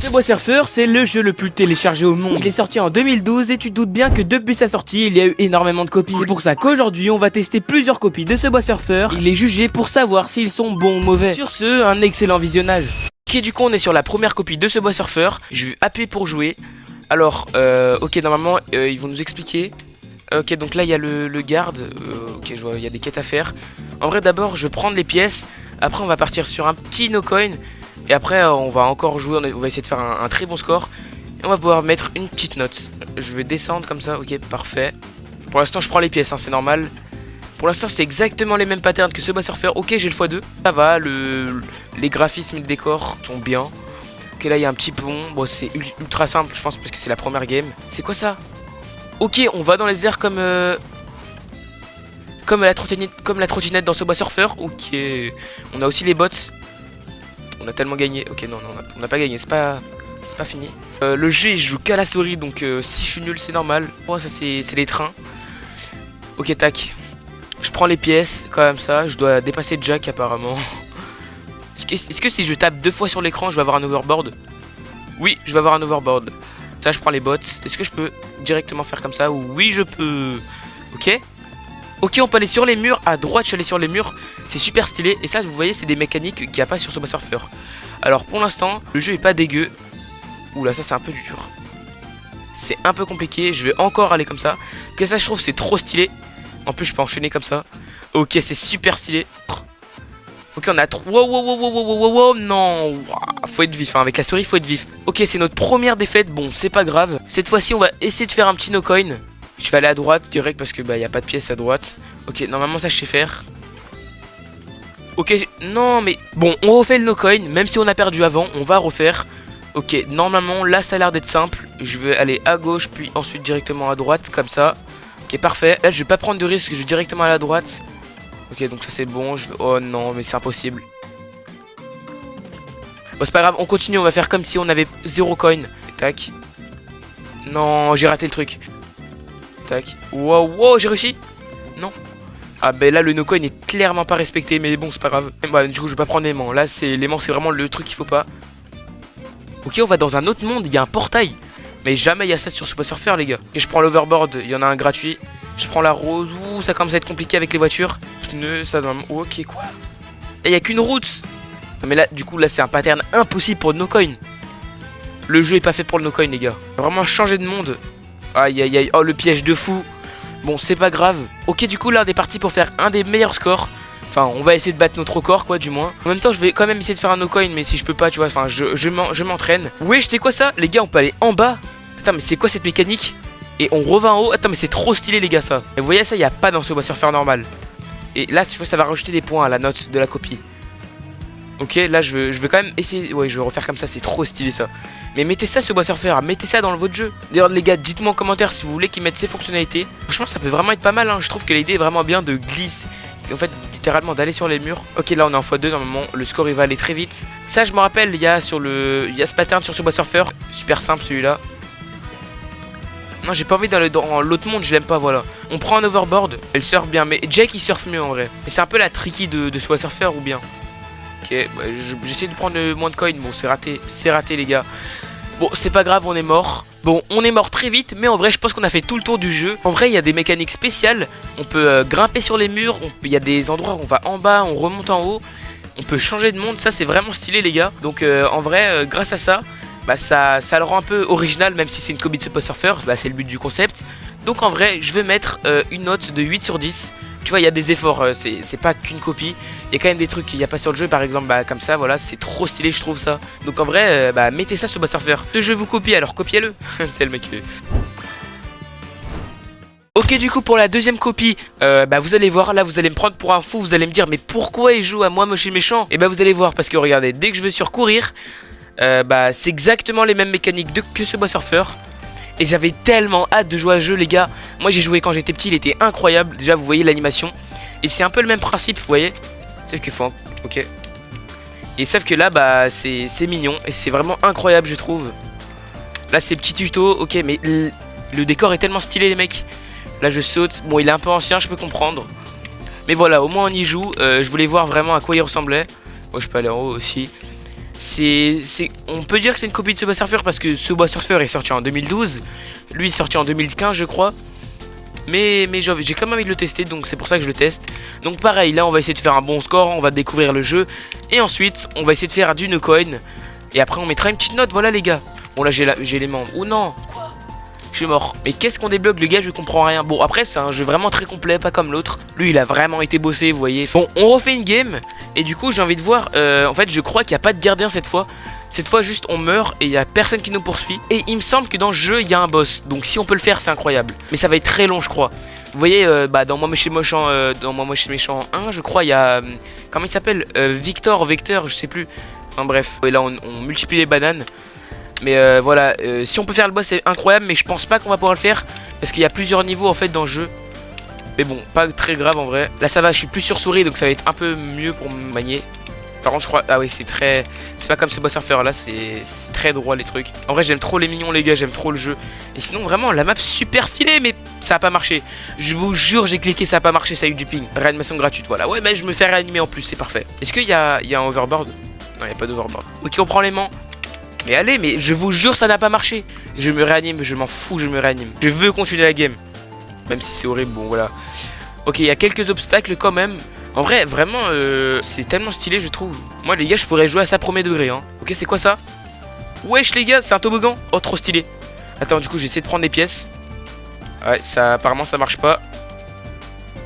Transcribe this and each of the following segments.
Subway Surfer, c'est le jeu le plus téléchargé au monde. Il est sorti en 2012 et tu te doutes bien que depuis sa sortie, il y a eu énormément de copies. C'est pour ça qu'aujourd'hui, on va tester plusieurs copies de Subway Surfer. Il est jugé pour savoir s'ils sont bons ou mauvais. Sur ce, un excellent visionnage. Ok, du coup, on est sur la première copie de Subway Surfer. Je vais appuyer pour jouer. Alors, ok, normalement, ils vont nous expliquer. Ok, donc là, il y a le garde. Ok, je vois, il y a des quêtes à faire. En vrai, d'abord, je vais prendre les pièces. Après, on va partir sur un petit no coin. Et après, on va encore jouer. On va essayer de faire un très bon score. Et on va pouvoir mettre une petite note. Je vais descendre comme ça. Ok, parfait. Pour l'instant, je prends les pièces, hein, c'est normal. Pour l'instant, c'est exactement les mêmes patterns que Subway Surfer. Ok, j'ai le x2. Ça va, les graphismes et le décor sont bien. Ok, là, il y a un petit pont. Bon, c'est ultra simple, je pense, parce que c'est la première game. C'est quoi ça? Ok, on va dans les airs comme la trottinette dans Subway Surfer. Ok, on a aussi les bots. On a tellement gagné. Ok, non, on n'a pas gagné, c'est pas fini. Le jeu, il joue qu'à la souris, donc si je suis nul, c'est normal. Oh, ça, c'est les trains. Ok, tac. Je prends les pièces, comme ça. Je dois dépasser Jack, apparemment. Est-ce que si je tape 2 fois sur l'écran, je vais avoir un overboard? Oui, je vais avoir un overboard. Ça, je prends les bots. Est-ce que je peux directement faire comme ça? Oui, je peux. Ok. Ok, on peut aller sur les murs. À droite, je suis allé sur les murs. C'est super stylé. Et ça, vous voyez, c'est des mécaniques qu'il n'y a pas sur Subway Surfer. Alors, pour l'instant, le jeu est pas dégueu. Oula, ça, c'est un peu dur. C'est un peu compliqué. Je vais encore aller comme ça. Que ça, je trouve, c'est trop stylé. En plus, je peux enchaîner comme ça. Ok, c'est super stylé. Ok, on a 3. Wow, non. Faut être vif, hein. Avec la souris, faut être vif. Ok, c'est notre première défaite. Bon, c'est pas grave. Cette fois-ci, on va essayer de faire un petit no coin. Je vais aller à droite direct parce que bah y a pas de pièce à droite. Ok, normalement ça je sais faire. Ok, non mais bon, on refait le no coin. Même si on a perdu avant, on va refaire. Ok, normalement là ça a l'air d'être simple. Je vais aller à gauche puis ensuite directement à droite comme ça. Ok, parfait. Là je vais pas prendre de risque, je vais directement à la droite. Ok, donc ça c'est bon. Oh non, mais c'est impossible. Bon, c'est pas grave, on continue. On va faire comme si on avait 0 coin. Tac. Non, j'ai raté le truc. Tac. Wow, j'ai réussi. Non. Ah ben là le no coin est clairement pas respecté. Mais bon, c'est pas grave. Bah, du coup je vais pas prendre l'aimant. Là l'aimant c'est vraiment le truc qu'il faut pas. Ok, on va dans un autre monde. Il y a un portail. Mais jamais il y a ça sur Subway Surfer, les gars. Et je prends l'overboard. Il y en a un gratuit. Je prends la rose. Ouh, ça commence à être compliqué avec les voitures. Pneus, ça donne. Ok, quoi. Et il y a qu'une route. Non mais là du coup là c'est un pattern impossible pour le no coin. Le jeu est pas fait pour le no coin, les gars. Vraiment changer de monde. Aïe aïe aïe, oh le piège de fou. Bon, c'est pas grave. Ok, du coup là on est parti pour faire un des meilleurs scores. Enfin, on va essayer de battre notre record, quoi, du moins. En même temps, je vais quand même essayer de faire un no coin, mais si je peux pas, tu vois, enfin, je m'entraîne. Oui, je sais quoi ça? Les gars, on peut aller en bas. Attends, mais c'est quoi cette mécanique? Et on revient en haut. Attends, mais c'est trop stylé, les gars, ça. Et vous voyez, ça, il n'y a pas dans ce Subway Surfer normal. Et là, ça va rajouter des points à la note de la copie. Ok, là je vais quand même essayer. Ouais, je vais refaire comme ça, c'est trop stylé ça. Mais mettez ça sur Subway Surfer, mettez ça dans votre jeu. D'ailleurs les gars, dites-moi en commentaire si vous voulez qu'ils mettent ces fonctionnalités. Franchement ça peut vraiment être pas mal, hein. Je trouve que l'idée est vraiment bien de glisse. En fait littéralement d'aller sur les murs. Ok, là on est en x2, normalement le score il va aller très vite. Ça je me rappelle, il y a ce pattern sur Subway Surfer. Super simple celui-là. Non, j'ai pas envie d'aller dans l'autre monde, je l'aime pas, voilà. On prend un overboard, elle surfe bien, mais Jake il surfe mieux en vrai. Et c'est un peu la tricky de Subway Surfer ou bien. Ok, bah, j'essaie de prendre le moins de coins. Bon, c'est raté les gars. Bon, c'est pas grave, on est mort. Bon, on est mort très vite, mais en vrai, je pense qu'on a fait tout le tour du jeu. En vrai, il y a des mécaniques spéciales. On peut grimper sur les murs. Il y a des endroits où on va en bas, on remonte en haut. On peut changer de monde. Ça, c'est vraiment stylé, les gars. Donc, en vrai, grâce à ça, bah, ça le rend un peu original, même si c'est une copie de Subway Surfer. Bah, c'est le but du concept. Donc, en vrai, je vais mettre une note de 8 sur 10. Tu vois, il y a des efforts, c'est pas qu'une copie. Il y a quand même des trucs qu'il n'y a pas sur le jeu, par exemple, bah, comme ça, voilà, c'est trop stylé, je trouve ça. Donc en vrai, bah, mettez ça sur Subway Surfer. Ce jeu vous copie, alors copiez-le. C'est le mec. Ok, du coup, pour la deuxième copie, bah, vous allez voir, là, vous allez me prendre pour un fou. Vous allez me dire, mais pourquoi il joue à moi, moche et méchant? Et bah, vous allez voir, parce que regardez, dès que je veux surcourir, bah, c'est exactement les mêmes mécaniques que Subway Surfer. Et j'avais tellement hâte de jouer à ce jeu, les gars. Moi j'ai joué quand j'étais petit, il était incroyable. Déjà vous voyez l'animation. Et c'est un peu le même principe, vous voyez. Sauf qu'il faut... Ok. Et sauf que là, bah c'est mignon. Et c'est vraiment incroyable, je trouve. Là c'est petit tuto. Ok, mais le décor est tellement stylé, les mecs. Là je saute. Bon, il est un peu ancien, je peux comprendre. Mais voilà, au moins on y joue. Je voulais voir vraiment à quoi il ressemblait. Moi je peux aller en haut aussi. On peut dire que c'est une copie de Subway Surfer parce que Subway Surfer est sorti en 2012. Lui est sorti en 2015 je crois. Mais j'ai quand même envie de le tester, donc c'est pour ça que je le teste. Donc pareil, là on va essayer de faire un bon score, on va découvrir le jeu. Et ensuite, on va essayer de faire du no coin. Et après on mettra une petite note, voilà les gars. Bon là j'ai les membres, ou non, quoi? Je suis mort. Mais qu'est-ce qu'on débloque les gars, je comprends rien. Bon après c'est un jeu vraiment très complet, pas comme l'autre. Lui il a vraiment été bossé, vous voyez. Bon, on refait une game. Et du coup j'ai envie de voir, en fait je crois qu'il n'y a pas de gardien cette fois. Cette fois juste on meurt et il n'y a personne qui nous poursuit. Et il me semble que dans le jeu il y a un boss. Donc si on peut le faire c'est incroyable. Mais ça va être très long je crois. Vous voyez dans Moi Moche Méchant, dans Moi Moche Méchant 1 je crois il y a... comment il s'appelle Vector, je sais plus. Enfin bref. Et là on multiplie les bananes. Mais voilà, si on peut faire le boss c'est incroyable. Mais je pense pas qu'on va pouvoir le faire. Parce qu'il y a plusieurs niveaux en fait dans le jeu. Mais bon, pas très grave en vrai. Là ça va, je suis plus sur souris donc ça va être un peu mieux pour me manier. Par contre je crois, ah oui c'est très, c'est pas comme Subway Surfer là, c'est très droit les trucs. En vrai j'aime trop les mignons les gars, j'aime trop le jeu. Et sinon vraiment la map super stylée, mais ça a pas marché. Je vous jure j'ai cliqué, ça a pas marché, ça a eu du ping. Réanimation gratuite, voilà, ouais mais je me fais réanimer en plus, c'est parfait. Est-ce qu'il y a un overboard? Non il y a pas d'overboard. Ok on prend l'aimant. Mais allez, mais je vous jure ça n'a pas marché. Je me réanime, je m'en fous, je me réanime. Je veux continuer la game. Même si c'est horrible, bon voilà. Ok il y a quelques obstacles quand même. En vrai, vraiment, c'est tellement stylé, je trouve. Moi, les gars, je pourrais jouer à ça premier degré. Hein. Ok, c'est quoi ça? Wesh, les gars, c'est un toboggan. Oh, trop stylé. Attends, du coup, j'essaie de prendre des pièces. Ouais, ça, apparemment, ça marche pas.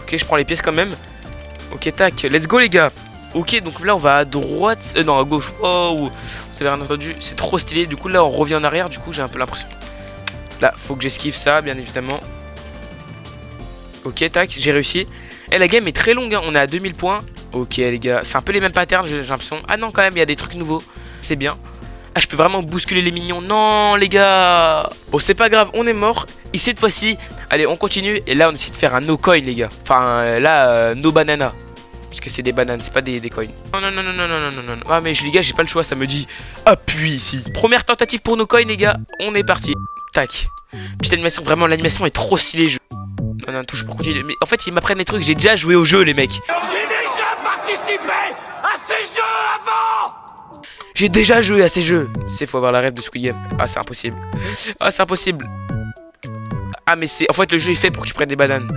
Ok, je prends les pièces quand même. Ok, tac. Let's go, les gars. Ok, donc là, on va à droite. Non, à gauche. Oh, vous avez rien entendu. C'est trop stylé. Du coup, là, on revient en arrière. Du coup, j'ai un peu l'impression. Là, faut que j'esquive ça, bien évidemment. Ok, tac, j'ai réussi. Et la game est très longue, hein. On est à 2000 points. Ok les gars, c'est un peu les mêmes patterns, j'ai l'impression. Ah non quand même, il y a des trucs nouveaux. C'est bien. Ah je peux vraiment bousculer les mignons. Non les gars. Bon c'est pas grave, on est mort. Et cette fois-ci, allez on continue. Et là on essaie de faire un no coin les gars. Enfin là, no banana. Parce que c'est des bananes, c'est pas des coins. Non non non non non non non non. Ah mais les gars j'ai pas le choix, ça me dit appuie ici. Première tentative pour no coin les gars, on est parti. Tac. Petite animation, vraiment l'animation est trop stylée. Non, non, touche pour continuer. Mais en fait, ils m'apprennent les trucs. J'ai déjà joué au jeu, les mecs. J'ai déjà participé à ces jeux avant. J'ai déjà joué à ces jeux. C'est faut avoir la rêve de Squid Game. Ah, c'est impossible. Ah, c'est impossible. Ah, mais c'est. En fait, le jeu est fait pour que tu prennes des bananes.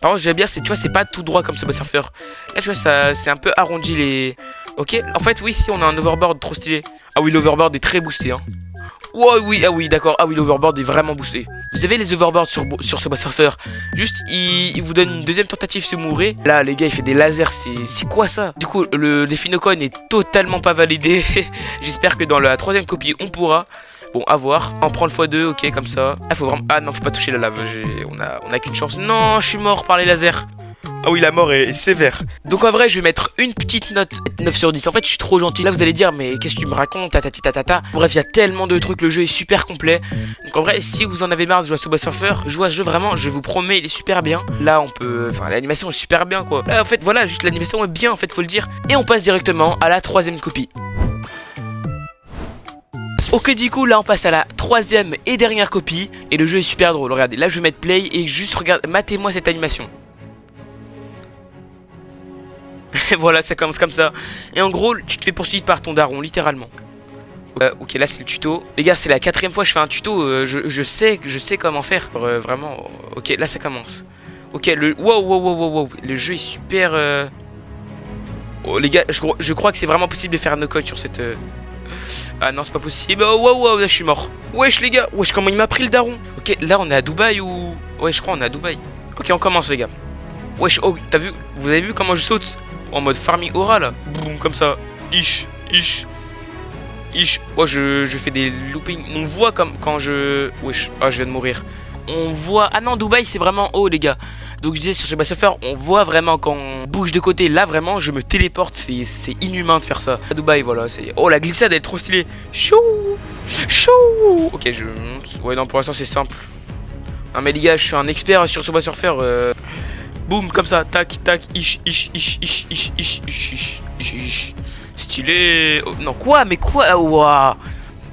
Par contre, j'aime bien, tu vois, c'est pas tout droit comme Subway Surfer. Là, tu vois, ça, c'est un peu arrondi les. Ok, en fait, oui, si on a un overboard trop stylé. Ah, oui, l'overboard est très boosté, hein. Oh oui, ah oui, d'accord. Ah oui, l'overboard est vraiment boosté. Vous avez les overboards sur Subway Surfer. Juste, il vous donne une deuxième tentative si vous mourrez. Là, les gars, il fait des lasers. C'est quoi ça? Du coup, le défi no coin est totalement pas validé. J'espère que dans la troisième copie, on pourra. Bon, à voir. On prend le x2, ok, comme ça. Ah, faut vraiment. Ah non, faut pas toucher la lave. On a qu'une chance. Non, je suis mort par les lasers. Ah oui, la mort est sévère. Donc en vrai, je vais mettre une petite note 9 sur 10. En fait, je suis trop gentil. Là, vous allez dire, mais qu'est-ce que tu me racontes? Tatati tatata. Bref, il y a tellement de trucs. Le jeu est super complet. Donc en vrai, si vous en avez marre de jouer à Subway Surfer, jouez à ce jeu vraiment. Je vous promets, il est super bien. Là, on peut. Enfin, l'animation est super bien, quoi. Là, en fait, voilà, juste l'animation est bien, en fait, faut le dire. Et on passe directement à la troisième copie. Ok, du coup là on passe à la troisième et dernière copie. Et le jeu est super drôle, regardez, là je vais mettre play. Et juste regarde, matez-moi cette animation. Voilà, ça commence comme ça. Et en gros, tu te fais poursuivre par ton daron, littéralement. Ok, là c'est le tuto. Les gars, c'est la quatrième fois que je fais un tuto. Je sais comment faire. Vraiment, ok, là ça commence. Ok, wow. Le jeu est super... Oh les gars, je crois que c'est vraiment possible de faire un no-code sur cette... Ah non, c'est pas possible. Oh, wow, là je suis mort. Wesh les gars, wesh comment il m'a pris le daron. Ok, là on est à Dubaï ou... Ouais, je crois on est à Dubaï. Ok, on commence les gars. Wesh, oh, t'as vu? Vous avez vu comment je saute? En mode Farming Aura là. Boum, comme ça. Ish. Ouais, je fais des loopings. On voit comme quand je... Wesh, ah je viens de mourir. On voit... Ah non, Dubaï c'est vraiment haut les gars. Donc je disais sur Subway Surfer, on voit vraiment quand on bouge de côté. Là vraiment, je me téléporte. C'est inhumain de faire ça. À Dubaï, voilà. Oh, la glissade elle est trop stylée. Chou. Ok, je monte. Ouais, non, pour l'instant c'est simple. Non mais les gars, je suis un expert sur Subway Surfer. Boum, comme ça, tac, ish. Stylé. Oh, non, quoi? Mais quoi? Waouh.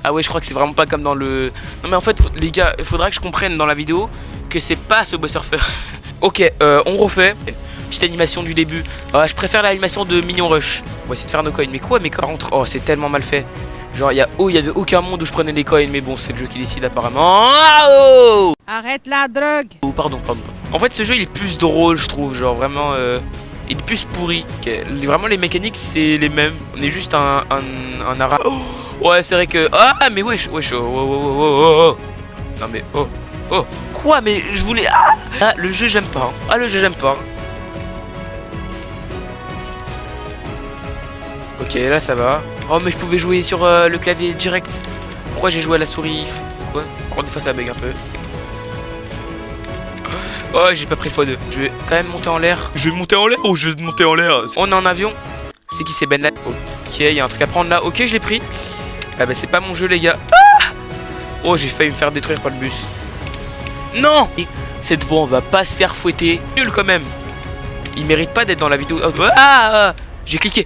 Ah ouais, je crois que c'est vraiment pas comme dans le... Non mais en fait, les gars, il faudra que je comprenne dans la vidéo que c'est pas Subway Surfer. Ok, on refait. Petite animation du début. Je préfère l'animation de Minion Rush. On va essayer de faire nos coins. Mais quoi, mais par contre, oh, c'est tellement mal fait. Genre, il y avait aucun monde où je prenais les coins. Mais bon, c'est le jeu qui décide apparemment. Oh, Arrête la drogue. oh, pardon. En fait, ce jeu, il est plus drôle, je trouve. Genre, vraiment, il est plus pourri. Vraiment, les mécaniques, c'est les mêmes. On est juste un arabe. Oh, ouais, c'est vrai que... Ah, mais wesh, oh. Non, mais, oh. Quoi, mais je voulais... le jeu, j'aime pas. Le jeu, j'aime pas. Ok, là, ça va. Oh, mais je pouvais jouer sur le clavier direct. Pourquoi j'ai joué à la souris? Quoi? Oh, des fois, ça bug un peu. Oh, j'ai pas pris le x2. Je vais quand même monter en l'air. Je vais monter en l'air ou je vais monter en l'air? On est en avion. C'est qui, c'est Ben Laden? Ok, il y a un truc à prendre là. Ok, je l'ai pris. Ah bah c'est pas mon jeu, les gars. Oh, j'ai failli me faire détruire par le bus. Non! Cette fois, on va pas se faire fouetter. Nul quand même. Il mérite pas d'être dans la vidéo. J'ai cliqué.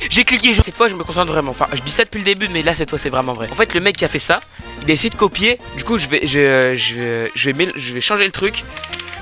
Cette fois, je me concentre vraiment. Enfin, je dis ça depuis le début, mais là, cette fois, c'est vraiment vrai. En fait, le mec qui a fait ça, il a essayé de copier. Du coup, je vais changer le truc.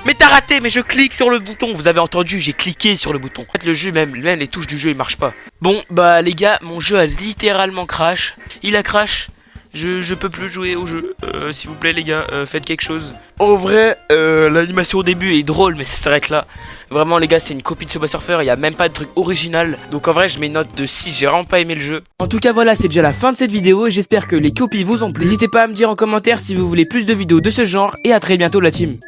Mais t'as raté, mais je clique sur le bouton. Vous avez entendu, j'ai cliqué sur le bouton. En fait, le jeu, même les touches du jeu, il marche pas. Bon, bah, les gars, mon jeu a littéralement crash. Il a crash. Je peux plus jouer au jeu. S'il vous plaît, les gars, faites quelque chose. En vrai, l'animation au début est drôle, mais ça s'arrête là. Vraiment, les gars, c'est une copie de Subway Surfer. Il n'y a même pas de truc original. Donc, en vrai, je mets une note de 6. J'ai vraiment pas aimé le jeu. En tout cas, voilà, c'est déjà la fin de cette vidéo. J'espère que les copies vous ont plu. N'hésitez pas à me dire en commentaire si vous voulez plus de vidéos de ce genre. Et à très bientôt, la team.